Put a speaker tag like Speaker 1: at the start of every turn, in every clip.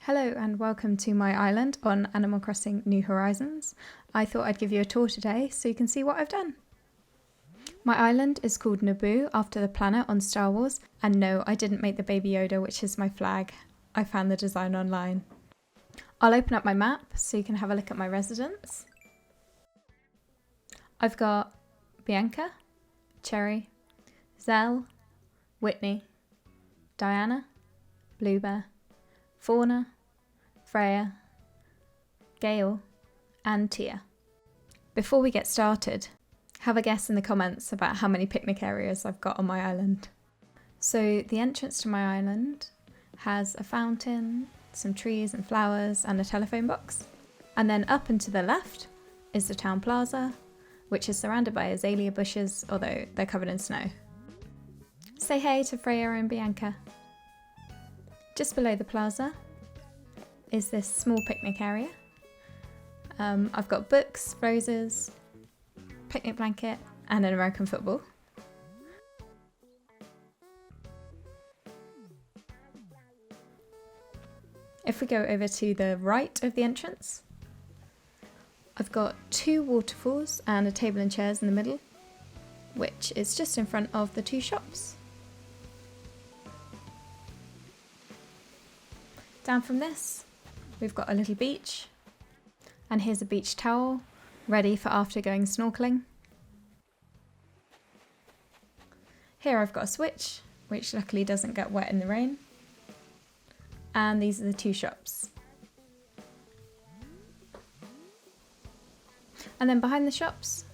Speaker 1: Hello and welcome to my island on Animal Crossing New Horizons. I thought I'd give you a tour today so you can see what I've done. My island is called Naboo after the planet on Star Wars, and no, I didn't make the Baby Yoda, which is my flag. I found the design online. I'll open up my map so you can have a look at my residents. I've got Bianca, Cherry, Zell, Whitney, Diana, Bluebear, Fauna, Freya, Gale, and Tia. Before we get started, have a guess in the comments about how many picnic areas I've got on my island. So the entrance to my island has a fountain, some trees and flowers, and a telephone box. And then up and to the left is the town plaza, which is surrounded by azalea bushes, although they're covered in snow. Say hey to Freya and Bianca. Just below the plaza is this small picnic area. I've got books, roses, picnic blanket, and an American football. If we go over to the right of the entrance, I've got two waterfalls and a table and chairs in the middle, which is just in front of the two shops. Down from this, we've got a little beach, and here's a beach towel, ready for after going snorkeling. Here I've got a switch, which luckily doesn't get wet in the rain. And these are the two shops. And then behind the shops,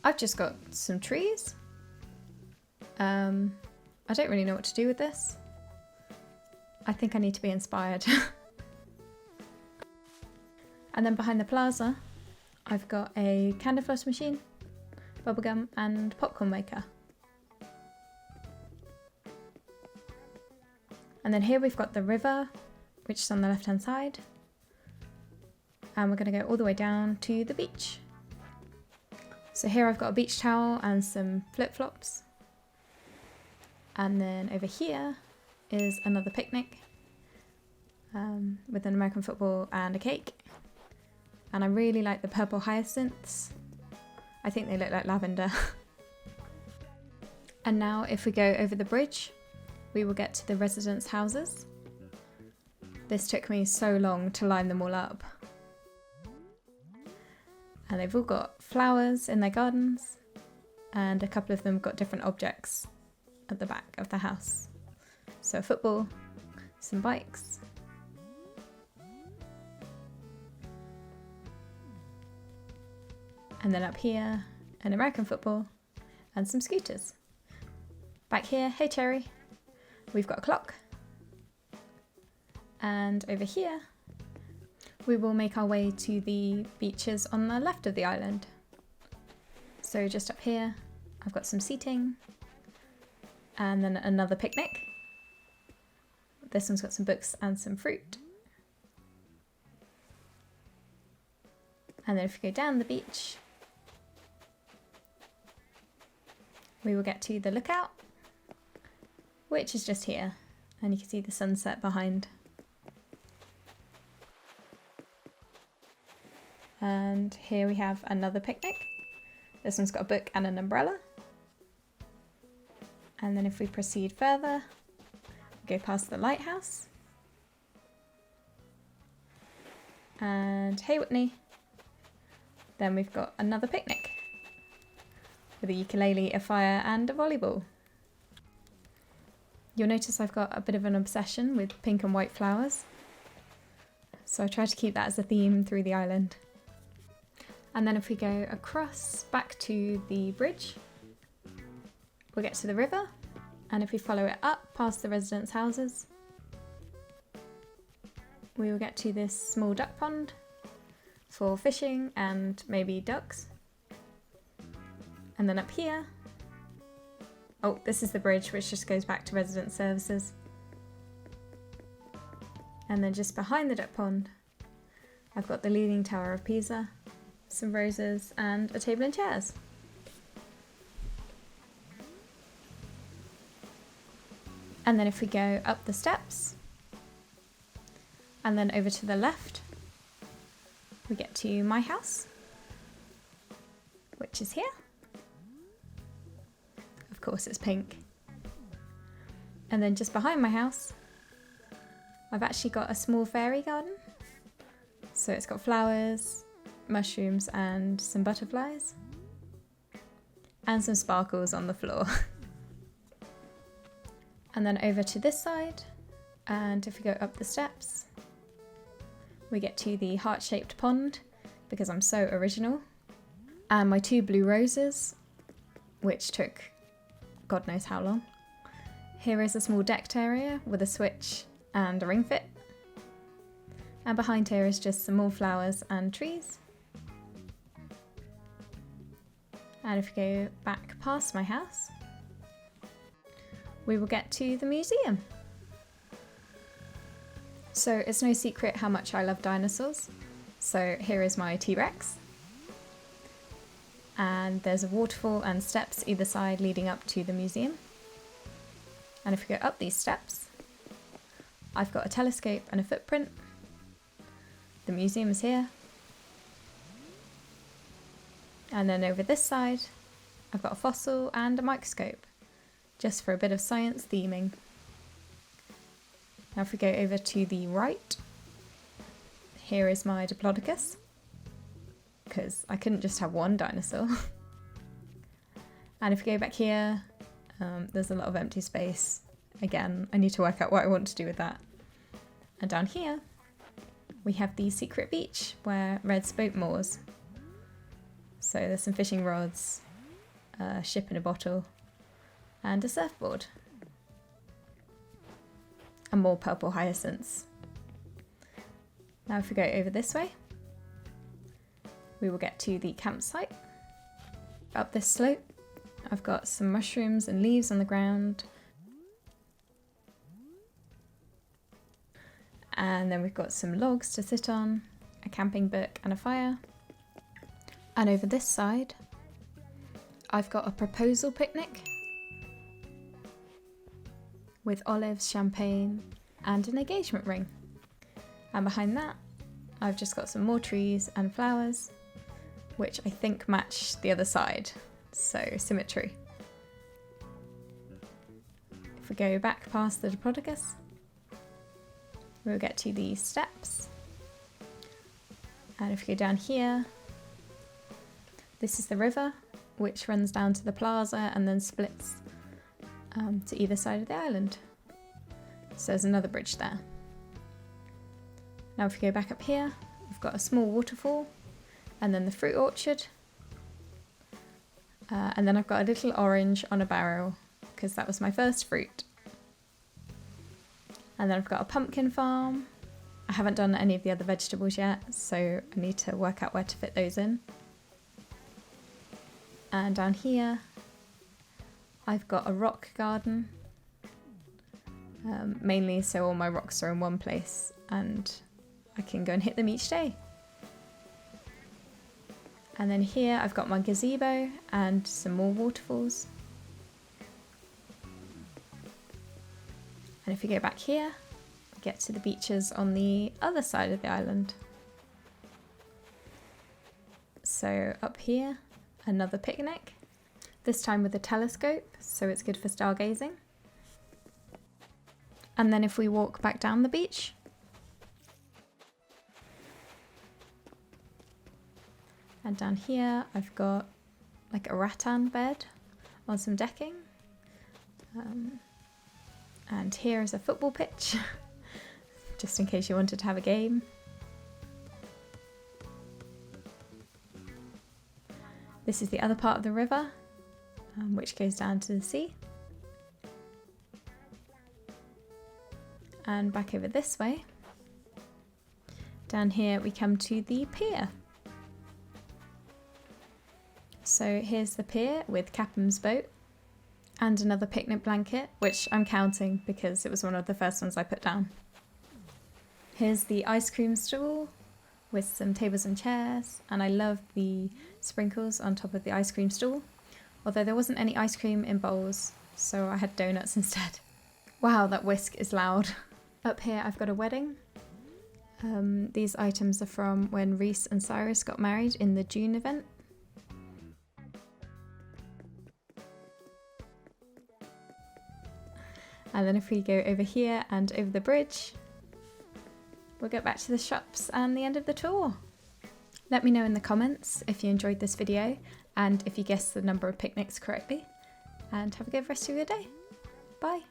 Speaker 1: I've just got some trees. I don't really know what to do with this. I think I need to be inspired. And then behind the plaza, I've got a candle floss machine, bubblegum, and popcorn maker. And then here we've got the river, which is on the left-hand side. And we're going to go all the way down to the beach. So here I've got a beach towel and some flip-flops. And then over here is another picnic with an American football and a cake. And I really like the purple hyacinths. I think they look like lavender. And now if we go over the bridge, we will get to the residents' houses. This took me so long to line them all up. And they've all got flowers in their gardens, and a couple of them got different objects at the back of the house. So a football, some bikes, and then up here, an American football and some scooters. Back here, hey Cherry, we've got a clock. And over here, we will make our way to the beaches on the left of the island. So just up here, I've got some seating, and then another picnic. This one's got some books and some fruit. And then if we go down the beach, we will get to the lookout, which is just here, and you can see the sunset behind. And here we have another picnic. This one's got a book and an umbrella. And then if we proceed further, we go past the lighthouse. And hey Whitney. Then we've got another picnic with a ukulele, a fire, and a volleyball. You'll notice I've got a bit of an obsession with pink and white flowers, so I try to keep that as a theme through the island. And then if we go across back to the bridge, we'll get to the river, and if we follow it up past the residents' houses, we will get to this small duck pond for fishing and maybe ducks. And then up here, oh, this is the bridge, which just goes back to resident services. And then just behind the duck pond, I've got the Leaning Tower of Pisa, some roses, and a table and chairs. And then if we go up the steps, And then over to the left, we get to my house, which is here. Of course it's pink. And then just behind my house, I've actually got a small fairy garden. So it's got flowers, mushrooms and some butterflies. And some sparkles on the floor. And then over to this side, and if we go up the steps, we get to the heart-shaped pond, because I'm so original. And my 2 blue roses, which took God knows how long. Here is a small decked area with a switch and a ring fit. And behind here is just some more flowers and trees. And if we go back past my house, we will get to the museum. So it's no secret how much I love dinosaurs. So here is my T-Rex. And there's a waterfall and steps either side leading up to the museum. And if we go up these steps, I've got a telescope and a footprint. The museum is here. And then over this side, I've got a fossil and a microscope, just for a bit of science theming. Now if we go over to the right, here is my Diplodocus, because I couldn't just have one dinosaur. And if we go back here, there's a lot of empty space. Again, I need to work out what I want to do with that. And down here, we have the secret beach where Red's boat moors. So there's some fishing rods, a ship in a bottle, and a surfboard. And more purple hyacinths. Now if we go over this way, we will get to the campsite. Up this slope, I've got some mushrooms and leaves on the ground. And then we've got some logs to sit on, a camping book and a fire. And over this side, I've got a proposal picnic with olives, champagne and an engagement ring. And behind that, I've just got some more trees and flowers, which I think match the other side, so symmetry. If we go back past the Diplodocus, we'll get to the steps. And if we go down here, this is the river, which runs down to the plaza and then splits to either side of the island. So there's another bridge there. Now if we go back up here, we've got a small waterfall and then the fruit orchard. And then I've got a little orange on a barrel because that was my first fruit. And then I've got a pumpkin farm. I haven't done any of the other vegetables yet, so I need to work out where to fit those in. And down here, I've got a rock garden, mainly so all my rocks are in one place and I can go and hit them each day. And then here I've got my gazebo and some more waterfalls. And if we go back here, we get to the beaches on the other side of the island. So up here, another picnic, this time with a telescope, so it's good for stargazing. And then if we walk back down the beach, and down here I've got like a rattan bed on some decking. And here is a football pitch, just in case you wanted to have a game. This is the other part of the river, which goes down to the sea. And back over this way, down here we come to the pier. So here's the pier with Capham's boat and another picnic blanket, which I'm counting because it was one of the first ones I put down. Here's the ice cream stall with some tables and chairs, and I love the sprinkles on top of the ice cream stall, although there wasn't any ice cream in bowls, so I had donuts instead. Wow, that whisk is loud. Up here I've got a wedding, These items are from when Reese and Cyrus got married in the June event. And then if we go over here and over the bridge, we'll get back to the shops and the end of the tour. Let me know in the comments if you enjoyed this video and if you guessed the number of picnics correctly. And have a good rest of your day. Bye.